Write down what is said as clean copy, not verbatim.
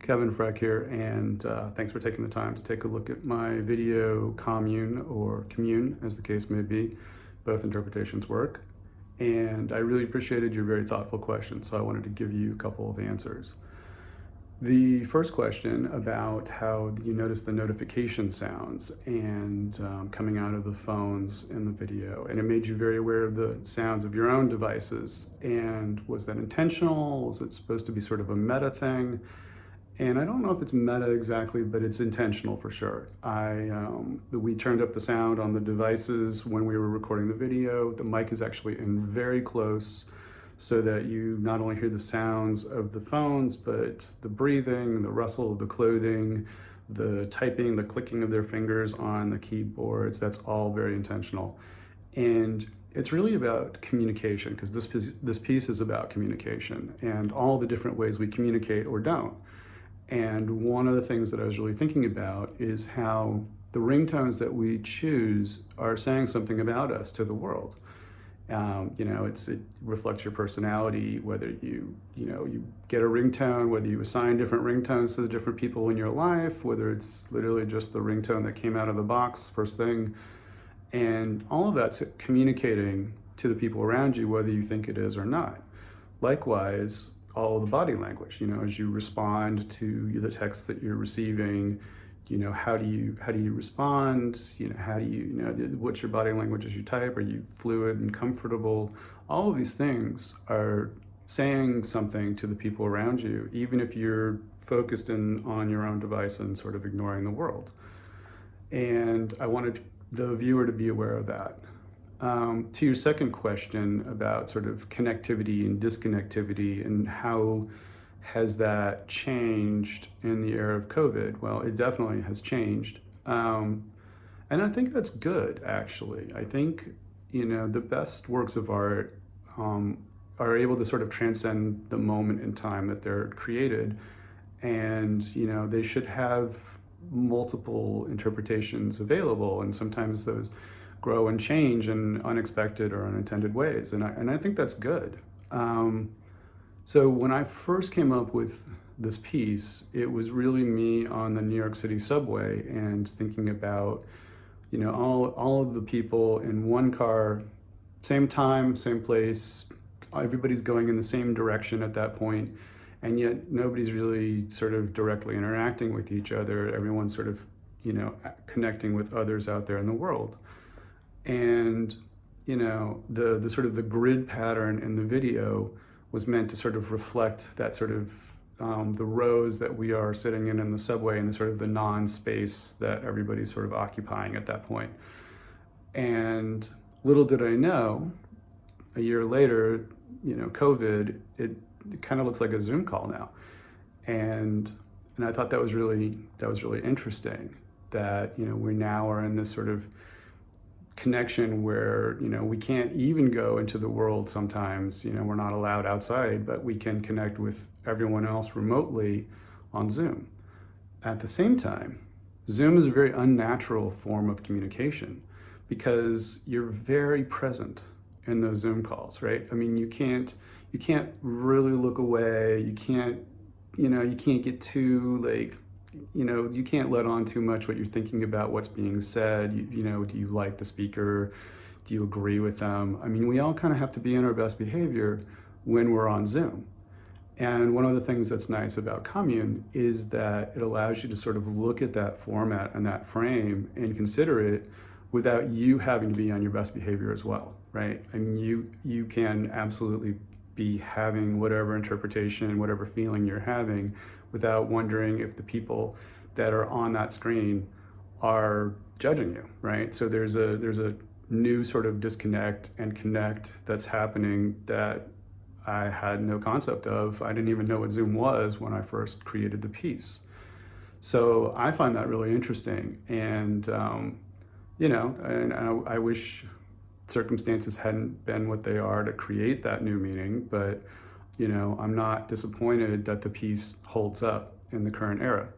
Kevin Frech here, and thanks for taking the time to take a look at my video commune, or commune as the case may be. Both interpretations work. And I really appreciated your very thoughtful questions, so I wanted to give you a couple of answers. The first question about how you notice the notification sounds and coming out of the phones in the video, and it made you very aware of the sounds of your own devices. And was that intentional? Was it supposed to be sort of a meta thing? And I don't know if it's meta exactly, but it's intentional for sure. We turned up the sound on the devices when we were recording the video. The mic is actually in very close, so that you not only hear the sounds of the phones, but the breathing, the rustle of the clothing, the typing, the clicking of their fingers on the keyboards. That's all very intentional. And it's really about communication, because this piece is about communication and all the different ways we communicate or don't. And one of the things that I was really thinking about is how the ringtones that we choose are saying something about us to the world. It reflects your personality, whether you get a ringtone, whether you assign different ringtones to the different people in your life, whether it's literally just the ringtone that came out of the box first thing. And all of that's communicating to the people around you, whether you think it is or not. Likewise, all the body language, as you respond to the texts that you're receiving, how do you respond? What's your body language as you type? Are you fluid and comfortable? All of these things are saying something to the people around you, even if you're focused on your own device and sort of ignoring the world. And I wanted the viewer to be aware of that. To your second question about sort of connectivity and disconnectivity and how has that changed in the era of COVID? Well, it definitely has changed. And I think that's good, actually. I think, the best works of art are able to sort of transcend the moment in time that they're created. And, they should have multiple interpretations available. And sometimes those grow and change in unexpected or unintended ways. And I think that's good. So when I first came up with this piece, it was really me on the New York City subway and thinking about, all of the people in one car, same time, same place, everybody's going in the same direction at that point, and yet nobody's really sort of directly interacting with each other. Everyone's sort of, connecting with others out there in the world. And, the sort of the grid pattern in the video was meant to sort of reflect that sort of the rows that we are sitting in the subway and the sort of the non-space that everybody's sort of occupying at that point. And little did I know, a year later, COVID, it kind of looks like a Zoom call now. And I thought that was really interesting that, we now are in this sort of connection where we can't even go into the world sometimes. We're not allowed outside, but we can connect with everyone else remotely on Zoom. At the same time, Zoom is a very unnatural form of communication because you're very present in those Zoom calls, right? I mean, you can't really look away. You can't get too you can't let on too much what you're thinking about what's being said. Do you like the speaker? Do you agree with them? I mean, we all kind of have to be in our best behavior when we're on Zoom. And one of the things that's nice about Commune is that it allows you to sort of look at that format and that frame and consider it without you having to be on your best behavior as well, right? I mean, you can absolutely be having whatever interpretation, whatever feeling you're having, without wondering if the people that are on that screen are judging you, right? So there's a new sort of disconnect and connect that's happening that I had no concept of. I didn't even know what Zoom was when I first created the piece. So I find that really interesting. And, I wish circumstances hadn't been what they are to create that new meaning, but I'm not disappointed that the piece holds up in the current era.